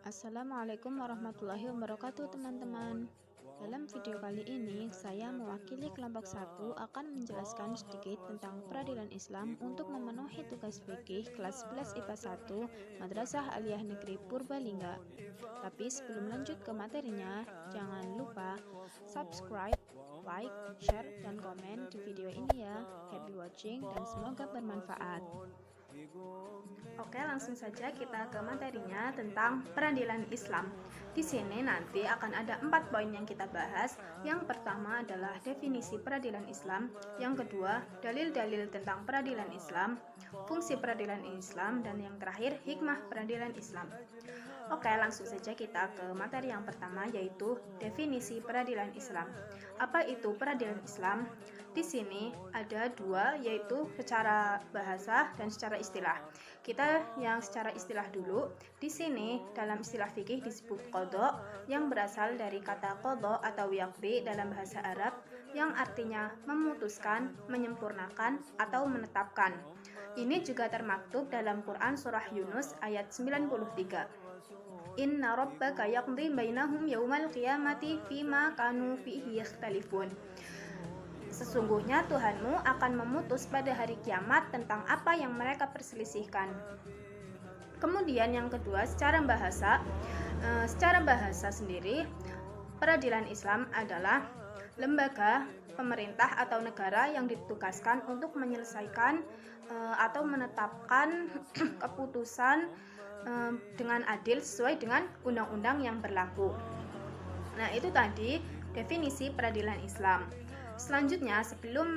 Assalamualaikum warahmatullahi wabarakatuh teman-teman. Dalam video kali ini, saya mewakili kelompok 1 akan menjelaskan sedikit tentang peradilan Islam untuk memenuhi tugas fikih kelas 11 IPA 1 Madrasah Aliyah Negeri Purbalingga. Tapi sebelum lanjut ke materinya, jangan lupa subscribe, like, share, dan komen di video ini ya. Happy watching dan semoga bermanfaat. Oke, langsung saja kita ke materinya tentang peradilan Islam. Di sini nanti akan ada 4 poin yang kita bahas. Yang pertama adalah definisi peradilan Islam, yang kedua dalil-dalil tentang peradilan Islam, fungsi peradilan Islam, dan yang terakhir hikmah peradilan Islam. Oke, langsung saja kita ke materi yang pertama, yaitu definisi peradilan Islam. Apa itu peradilan Islam? Di sini ada dua, yaitu secara bahasa dan secara istilah. Kita yang secara istilah dulu. Di sini dalam istilah fikih disebut qadha, yang berasal dari kata qadha atau yaqdi dalam bahasa Arab, yang artinya memutuskan, menyempurnakan, atau menetapkan. Ini juga termaktub dalam Quran surah Yunus ayat 93. Inna rabbaka yaqdi bainahum yaumal qiyamati fima kanu fihi yakhtalifun. Sesungguhnya Tuhanmu akan memutus pada hari kiamat tentang apa yang mereka perselisihkan. Kemudian yang kedua, secara bahasa sendiri, peradilan Islam adalah lembaga pemerintah atau negara yang ditugaskan untuk menyelesaikan atau menetapkan keputusan dengan adil sesuai dengan undang-undang yang berlaku. Nah, itu tadi definisi peradilan Islam. Selanjutnya, sebelum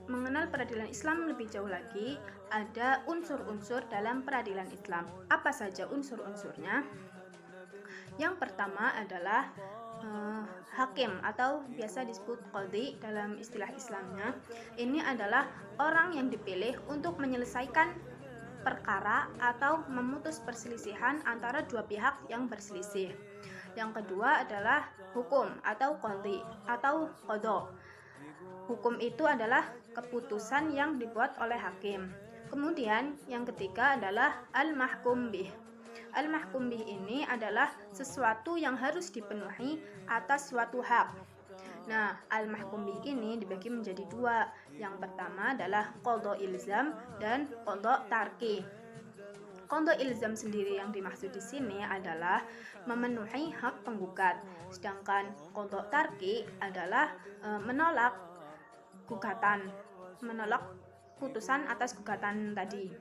mengenal peradilan Islam lebih jauh lagi, ada unsur-unsur dalam peradilan Islam. Apa saja unsur-unsurnya? Yang pertama adalah hakim atau biasa disebut qadhi dalam istilah Islamnya. Ini adalah orang yang dipilih untuk menyelesaikan perkara atau memutus perselisihan antara dua pihak yang berselisih. Yang kedua adalah hukum atau qadhi atau qadha. Hukum itu adalah keputusan yang dibuat oleh hakim. Kemudian yang ketiga adalah al-mahkum bih. Al-mahkum bih ini adalah sesuatu yang harus dipenuhi atas suatu hak. Nah, al-mahkum bih ini dibagi menjadi dua. Yang pertama adalah qadha ilzam dan qadha tarki. Qadha ilzam sendiri yang dimaksud di sini adalah memenuhi hak penggugat, sedangkan qadha tarki adalah menolak putusan atas gugatan tadi.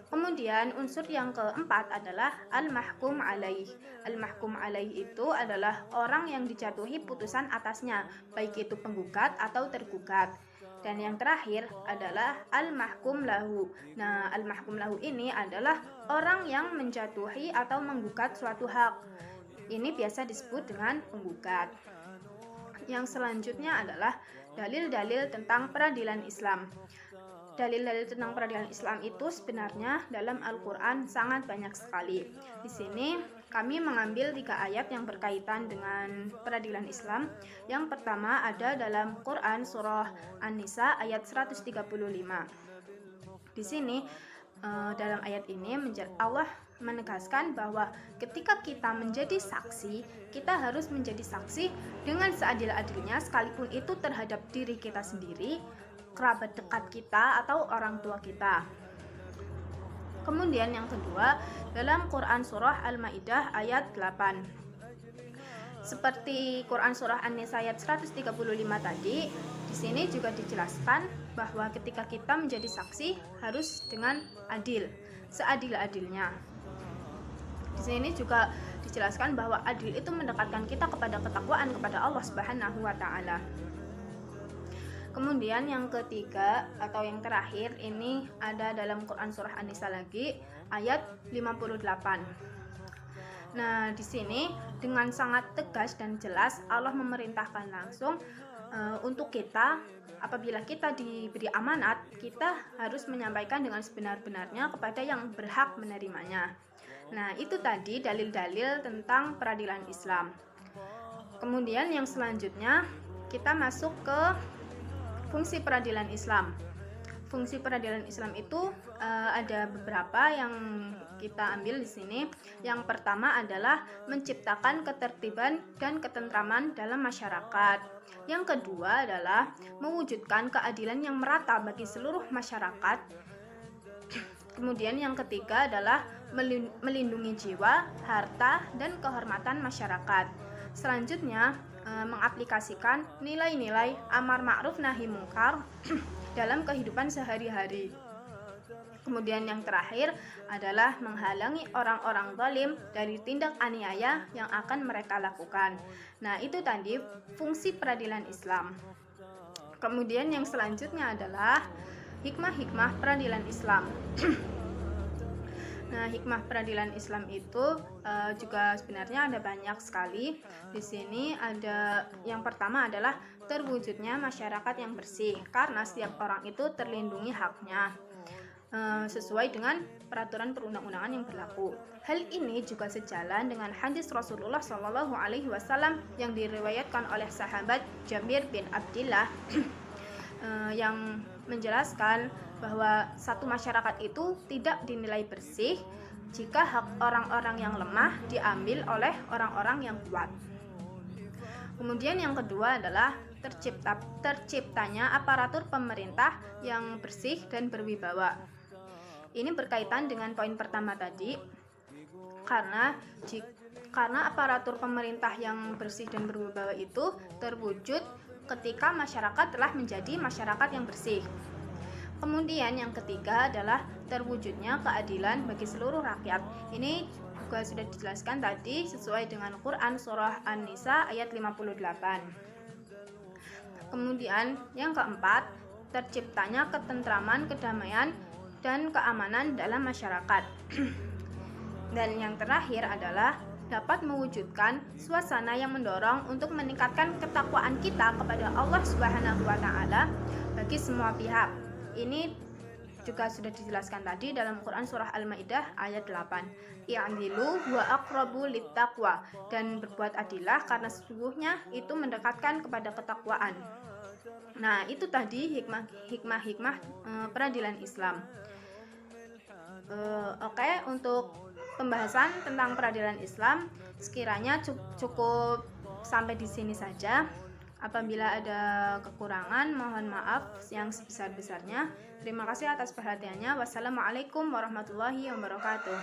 Kemudian unsur yang keempat adalah al-mahkum alaih. Al-mahkum alaih itu adalah orang yang dijatuhi putusan atasnya, baik itu penggugat atau tergugat. Dan yang terakhir adalah al-mahkum lahu. Nah, al-mahkum lahu ini adalah orang yang menjatuhi atau menggugat suatu hak. Ini biasa disebut dengan penggugat. Yang selanjutnya adalah dalil-dalil tentang peradilan Islam. Dalil-dalil tentang peradilan Islam itu sebenarnya dalam Al-Quran sangat banyak sekali. Di sini kami mengambil 3 ayat yang berkaitan dengan peradilan Islam. Yang pertama ada dalam Quran surah An-Nisa ayat 135. Di sini dalam ayat ini Allah menegaskan bahwa ketika kita menjadi saksi, kita harus menjadi saksi dengan seadil-adilnya, sekalipun itu terhadap diri kita sendiri, kerabat dekat kita, atau orang tua kita. Kemudian yang kedua, dalam Quran surah Al-Maidah ayat 8. Seperti Quran surah An-Nisa ayat 135 tadi, di sini juga dijelaskan bahwa ketika kita menjadi saksi harus dengan adil, seadil-adilnya. Di sini juga dijelaskan bahwa adil itu mendekatkan kita kepada ketakwaan kepada Allah Subhanahu wa taala. Kemudian yang ketiga atau yang terakhir ini ada dalam Quran surah An-Nisa lagi ayat 58. Nah, di sini dengan sangat tegas dan jelas Allah memerintahkan langsung untuk kita, apabila kita diberi amanat, kita harus menyampaikan dengan sebenar-benarnya kepada yang berhak menerimanya. Nah, itu tadi dalil-dalil tentang peradilan Islam. Kemudian yang selanjutnya kita masuk ke fungsi peradilan Islam. Fungsi peradilan Islam itu ada beberapa yang kita ambil di sini. Yang pertama adalah menciptakan ketertiban dan ketentraman dalam masyarakat. Yang kedua adalah mewujudkan keadilan yang merata bagi seluruh masyarakat. Kemudian yang ketiga adalah melindungi jiwa, harta, dan kehormatan masyarakat. Selanjutnya, mengaplikasikan nilai-nilai amar ma'ruf nahi mungkar dalam kehidupan sehari-hari. Kemudian yang terakhir adalah menghalangi orang-orang zalim dari tindak aniaya yang akan mereka lakukan. Nah, itu tadi fungsi peradilan Islam. Kemudian yang selanjutnya adalah hikmah-hikmah peradilan Islam. Nah, hikmah peradilan Islam itu juga sebenarnya ada banyak sekali. Di sini ada yang pertama adalah terwujudnya masyarakat yang bersih, karena setiap orang itu terlindungi haknya sesuai dengan peraturan perundang-undangan yang berlaku. Hal ini juga sejalan dengan hadis Rasulullah Shallallahu Alaihi Wasallam yang diriwayatkan oleh sahabat Jabir bin Abdillah yang menjelaskan bahwa satu masyarakat itu tidak dinilai bersih jika hak orang-orang yang lemah diambil oleh orang-orang yang kuat. Kemudian yang kedua adalah terciptanya aparatur pemerintah yang bersih dan berwibawa. Ini berkaitan dengan poin pertama tadi, karena aparatur pemerintah yang bersih dan berwibawa itu terwujud ketika masyarakat telah menjadi masyarakat yang bersih. Kemudian yang ketiga adalah terwujudnya keadilan bagi seluruh rakyat. Ini juga sudah dijelaskan tadi sesuai dengan Quran surah An-Nisa ayat 58. Kemudian yang keempat, terciptanya ketentraman, kedamaian, dan keamanan dalam masyarakat. Dan yang terakhir adalah dapat mewujudkan suasana yang mendorong untuk meningkatkan ketakwaan kita kepada Allah Subhanahu wa taala bagi semua pihak. Ini juga sudah dijelaskan tadi dalam Quran surah Al-Maidah ayat 8. I'dilu wa aqrabu littaqwa, dan berbuat adillah karena sesungguhnya itu mendekatkan kepada ketakwaan. Nah, itu tadi hikmah peradilan Islam. Oke, untuk pembahasan tentang peradilan Islam sekiranya cukup sampai di sini saja. Apabila ada kekurangan, mohon maaf yang sebesar-besarnya. Terima kasih atas perhatiannya. Wassalamualaikum warahmatullahi wabarakatuh.